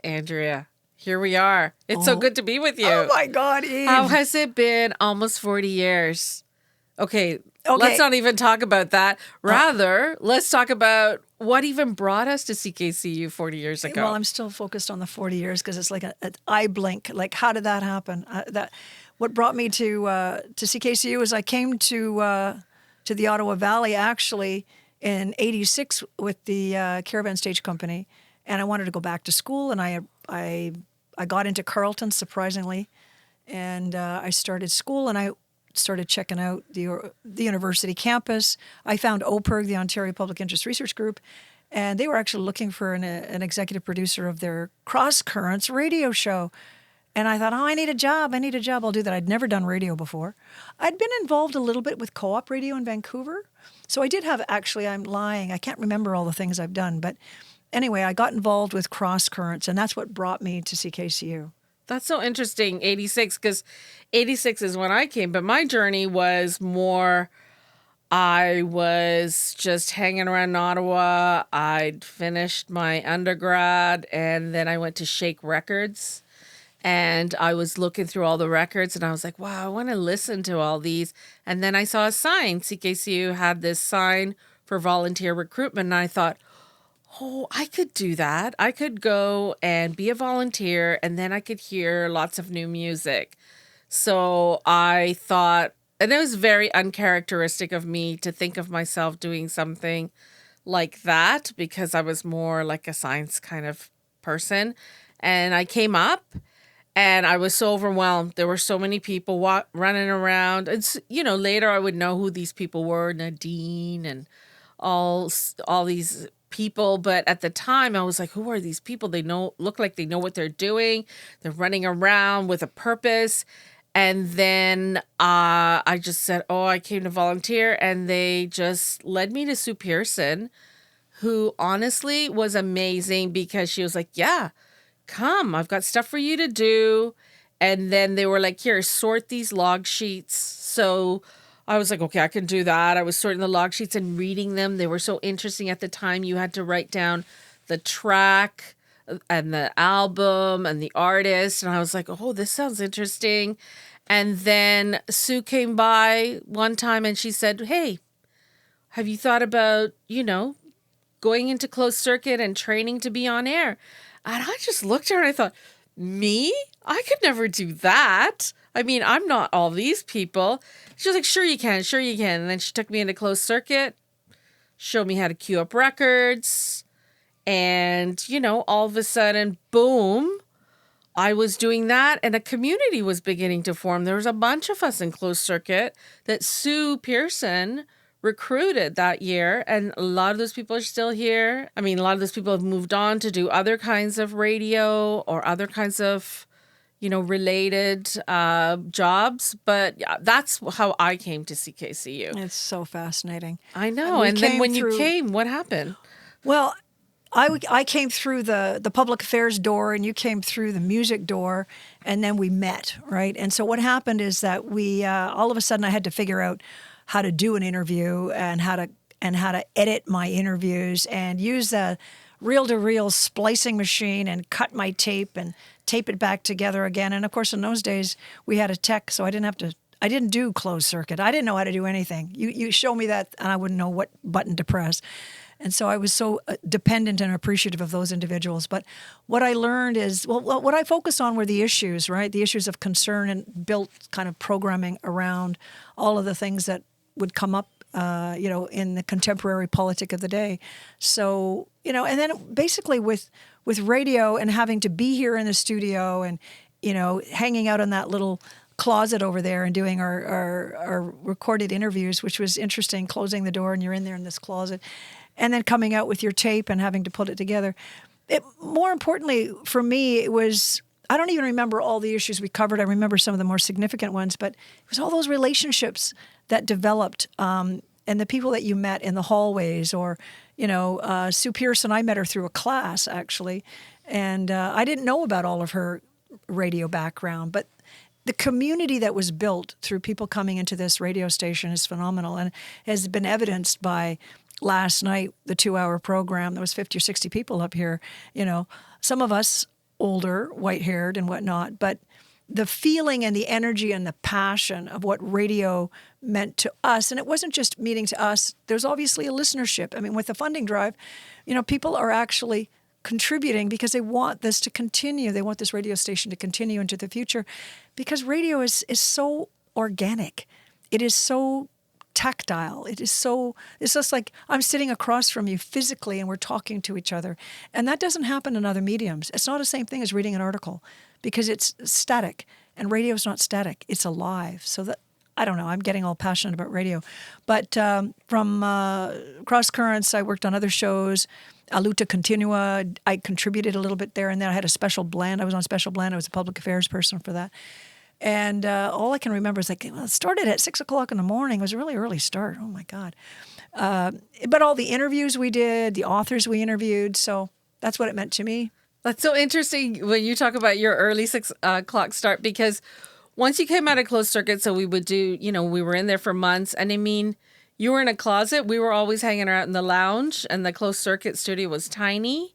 Andrea, here we are. It's so good to be with you. Oh my God, Eve. How has it been? Almost 40 years. Okay, let's not even talk about that. Rather, let's talk about what even brought us to CKCU 40 years ago. Well, I'm still focused on the 40 years because it's like an eye blink. Like, how did that happen? What brought me to CKCU is I came to the Ottawa Valley actually in '86 with the Caravan Stage Company, and I wanted to go back to school, and I got into Carleton surprisingly, and I started school, and I started checking out the university campus. I found OPIRG, the Ontario Public Interest Research Group, and they were actually looking for an executive producer of their Cross Currents radio show. And I thought, I need a job. I'll do that. I'd never done radio before. I'd been involved a little bit with co-op radio in Vancouver. So I did have, actually, I'm lying. I can't remember all the things I've done. But anyway, I got involved with Cross Currents, and that's what brought me to CKCU. That's so interesting, 86, because 86 is when I came, but my journey was more, I was just hanging around Ottawa. I'd finished my undergrad, and then I went to Haque Records, and I was looking through all the records, and I was like, wow, I want to listen to all these. And then I saw a sign. CKCU had this sign for volunteer recruitment, and I thought, oh, I could do that. I could go and be a volunteer, and then I could hear lots of new music. So I thought, and it was very uncharacteristic of me to think of myself doing something like that because I was more like a science kind of person. And I came up and I was so overwhelmed. There were so many people running around. It's, later I would know who these people were, Nadine and all these people, but at the time I was like, who are these people? They look like they know what they're doing. They're running around with a purpose. And then I just said, I came to volunteer, and they just led me to Sue Pearson, who honestly was amazing because she was like, yeah, come, I've got stuff for you to do. And then they were like, here, sort these log sheets. So I was like, okay, I can do that. I was sorting the log sheets and reading them. They were so interesting at the time. You had to write down the track and the album and the artist. And I was like, oh, this sounds interesting. And then Sue came by one time and she said, hey, have you thought about, going into closed circuit and training to be on air? And I just looked at her and I thought, me? I could never do that. I mean, I'm not all these people. She was like, sure you can. And then she took me into closed circuit, showed me how to queue up records. And, all of a sudden, boom, I was doing that. And a community was beginning to form. There was a bunch of us in closed circuit that Sue Pearson recruited that year. And a lot of those people are still here. I mean, a lot of those people have moved on to do other kinds of radio or other kinds of related jobs. But yeah, that's how I came to CKCU. It's so fascinating. I know. And then when you came, what happened? Well, I came through the public affairs door, and you came through the music door, and then we met, right? And so what happened is that we all of a sudden I had to figure out how to do an interview and how to edit my interviews and use the reel-to-reel splicing machine and cut my tape and tape it back together again. And of course, in those days, we had a tech, so I didn't do closed circuit. I didn't know how to do anything. You show me that, and I wouldn't know what button to press. And so I was so dependent and appreciative of those individuals. But what I learned is, what I focused on were the issues, right? The issues of concern, and built kind of programming around all of the things that would come up, in the contemporary politic of the day. So, and then basically with radio and having to be here in the studio and, hanging out in that little closet over there and doing our recorded interviews, which was interesting, closing the door and you're in there in this closet, and then coming out with your tape and having to put it together. More importantly, for me, it was, I don't even remember all the issues we covered. I remember some of the more significant ones, but it was all those relationships that developed, and the people that you met in the hallways, or, Sue Pearson, I met her through a class, actually, and I didn't know about all of her radio background, but the community that was built through people coming into this radio station is phenomenal, and has been evidenced by last night, the 2-hour program. There was 50 or 60 people up here. Some of us older, white-haired and whatnot, but the feeling and the energy and the passion of what radio meant to us. And it wasn't just meaning to us. There's obviously a listenership. I mean, with the funding drive, people are actually contributing because they want this to continue. They want this radio station to continue into the future because radio is so organic. It is so tactile. It's just like I'm sitting across from you physically and we're talking to each other. And that doesn't happen in other mediums. It's not the same thing as reading an article because it's static, and radio is not static. It's alive. So that, I don't know, I'm getting all passionate about radio. But from Cross Currents, I worked on other shows. Luta Continua, I contributed a little bit there and then. I had a special blend. I was on Special Blend. I was a public affairs person for that. And all I can remember is it started at 6 o'clock in the morning. It was a really early start. Oh, my God. But all the interviews we did, the authors we interviewed, so that's what it meant to me. That's so interesting when you talk about your early 6 o'clock start, because once you came out of closed circuit, so we would do, we were in there for months. And I mean, you were in a closet. We were always hanging out in the lounge, and the closed circuit studio was tiny.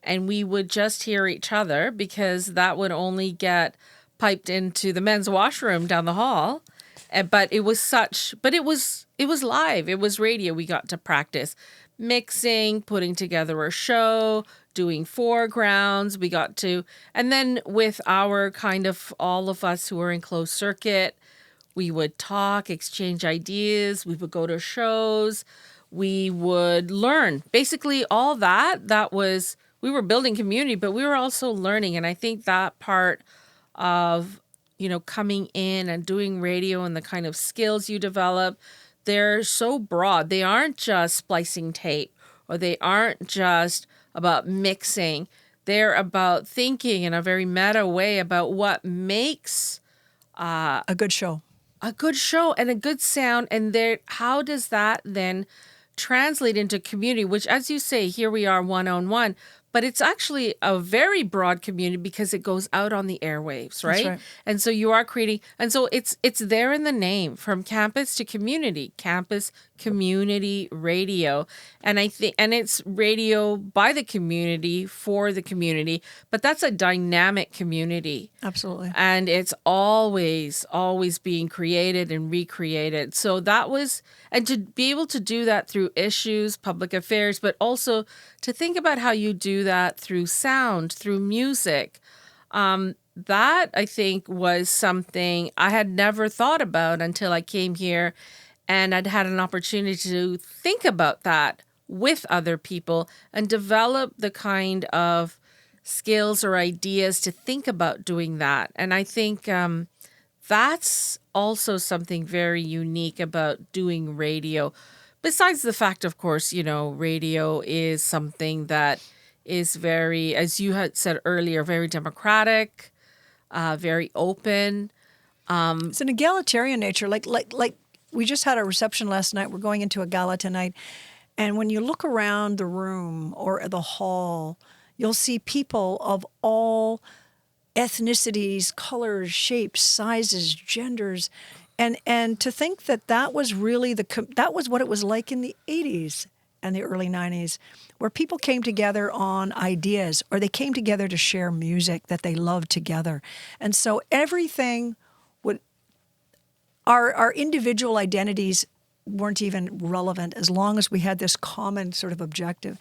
And we would just hear each other because that would only get piped into the men's washroom down the hall. But it was live. It was radio. We got to practice mixing, putting together a show, doing foregrounds. We got to, and then with our kind of all of us who were in closed circuit, we would talk, exchange ideas. We would go to shows. We would learn. Basically, all that was, we were building community, but we were also learning. And I think that part of, coming in and doing radio and the kind of skills you develop, they're so broad. They aren't just splicing tape, or they aren't just about mixing. They're about thinking in a very meta way about what makes a good show. A good show and a good sound. And how does that then translate into community, which, as you say, here we are one-on-one, but it's actually a very broad community because it goes out on the airwaves, right? That's right. And so you are creating, and so it's there in the name, from campus to community, campus community radio. And I think, and it's radio by the community for the community, but that's a dynamic community. Absolutely. And it's always being created and recreated. So that was, and to be able to do that through issues, public affairs, but also to think about how you do that through sound, through music. That, I think, was something I had never thought about until I came here, and I'd had an opportunity to think about that with other people and develop the kind of skills or ideas to think about doing that. And I think that's also something very unique about doing radio. Besides the fact, of course, radio is something that is very, as you had said earlier, very democratic, very open. It's an egalitarian nature. Like we just had a reception last night. We're going into a gala tonight. And when you look around the room or the hall, you'll see people of all ethnicities, colors, shapes, sizes, genders. And to think that was really that was what it was like in the 80s and the early 90s, where people came together on ideas, or they came together to share music that they loved together. And so everything our individual identities weren't even relevant as long as we had this common sort of objective.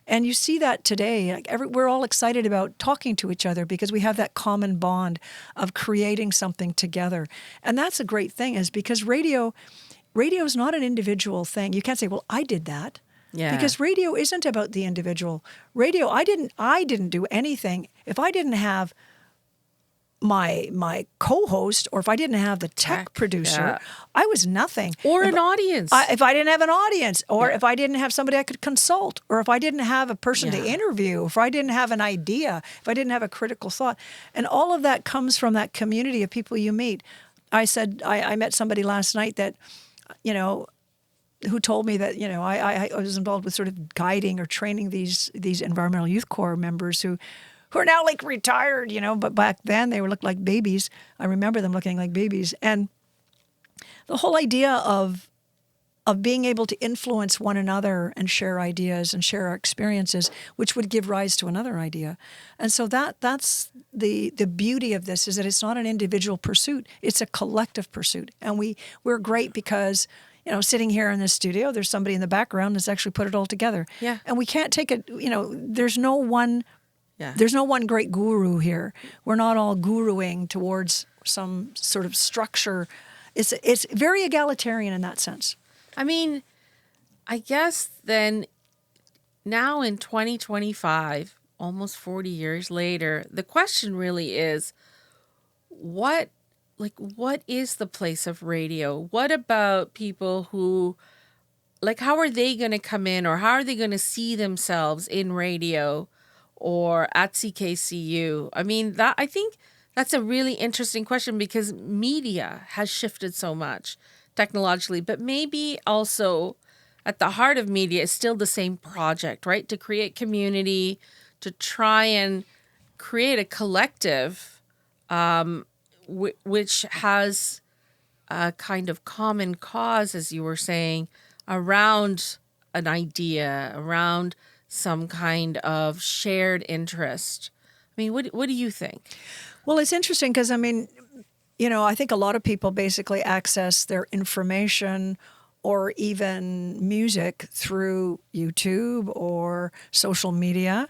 And you see that today. We're all excited about talking to each other because we have that common bond of creating something together. And that's a great thing, is because radio is not an individual thing. You can't say, well, I did that. Yeah. Because radio isn't about the individual. Radio, I didn't do anything. If I didn't have my co-host, or if I didn't have the tech producer, yeah. I was nothing. Or an audience. If I didn't have an audience, or if I didn't have somebody I could consult, or if I didn't have a person to interview, if I didn't have an idea, if I didn't have a critical thought. And all of that comes from that community of people you meet. I met somebody last night that, who told me that, I was involved with sort of guiding or training these Environmental Youth Corps members who are now like retired, but back then they looked like babies. I remember them looking like babies. And the whole idea of of being able to influence one another and share ideas and share our experiences, which would give rise to another idea. And so that's the beauty of this, is that it's not an individual pursuit, it's a collective pursuit. And we're great because, you know, sitting here in this studio, there's somebody in the background that's actually put it all together. Yeah. And we can't take it, you know, there's no one Yeah. there's no one great guru here. We're not all guruing towards some sort of structure. It's very egalitarian in that sense. I mean, I guess then now in 2025, almost 40 years later, the question really is what is the place of radio? What about people who, like, how are they going to come in, or how are they going to see themselves in radio or at CKCU? I mean, I think that's a really interesting question, because media has shifted so much technologically, but maybe also at the heart of media is still the same project, right? To create community, to try and create a collective which has a kind of common cause, as you were saying, around an idea, around some kind of shared interest. I mean, what do you think? Well, it's interesting because, I mean, you know, I think a lot of people basically access their information or even music through YouTube or social media.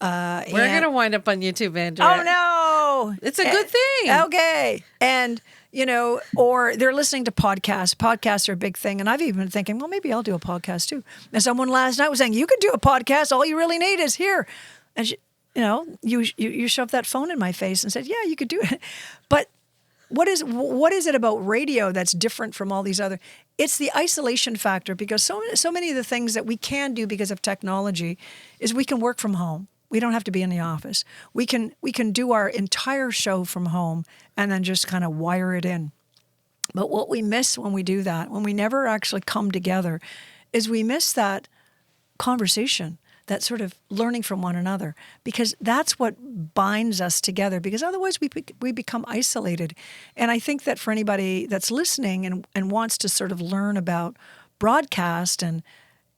We're going to wind up on YouTube, Andrea. Oh, no. It's a good thing. Okay. And, you know, or they're listening to podcasts. Podcasts are a big thing. And I've even been thinking, well, maybe I'll do a podcast too. And someone last night was saying, you could do a podcast. All you really need is here. And, you know, you shoved that phone in my face and said, yeah, you could do it. But what is it about radio that's different from all these other? It's the isolation factor, because so many of the things that we can do because of technology is we can work from home. We don't have to be in the office. We can do our entire show from home and then just kind of wire it in. But what we miss when we do that, when we never actually come together, is we miss that conversation, that sort of learning from one another, because that's what binds us together, because otherwise we become isolated. And I think that for anybody that's listening and wants to sort of learn about broadcast and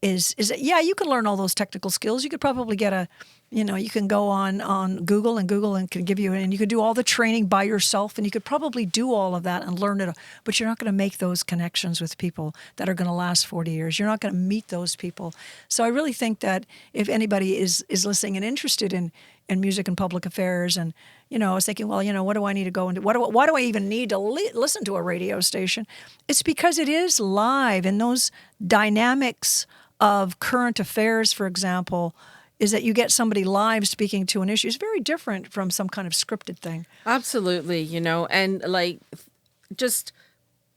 is yeah, you can learn all those technical skills. You could probably get you can go on Google and can give you, and you could do all the training by yourself, and you could probably do all of that and learn it, but you're not going to make those connections with people that are going to last 40 years. You're not going to meet those people. So I really think that if anybody is listening and interested in music and public affairs, and, you know, I was thinking, well, you know, what do I need to go into? Why do I even need to listen to a radio station? It's because it is live, and those dynamics of current affairs, for example, is that you get somebody live speaking to an issue. It's very different from some kind of scripted thing. Absolutely, you know, and like just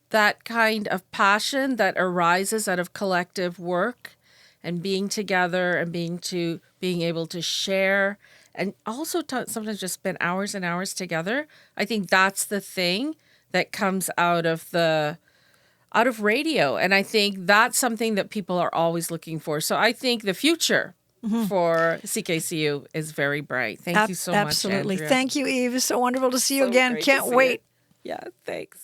that kind of passion that arises out of collective work and being together and being able to share, and also sometimes just spend hours and hours together. I think that's the thing that comes out of radio, and I think that's something that people are always looking for. So I think the future for CKCU is very bright. Thank you so much, Absolutely. Andrea. Thank you, Eve. It's so wonderful to see you So again. great to Can't see wait. you. Yeah, thanks.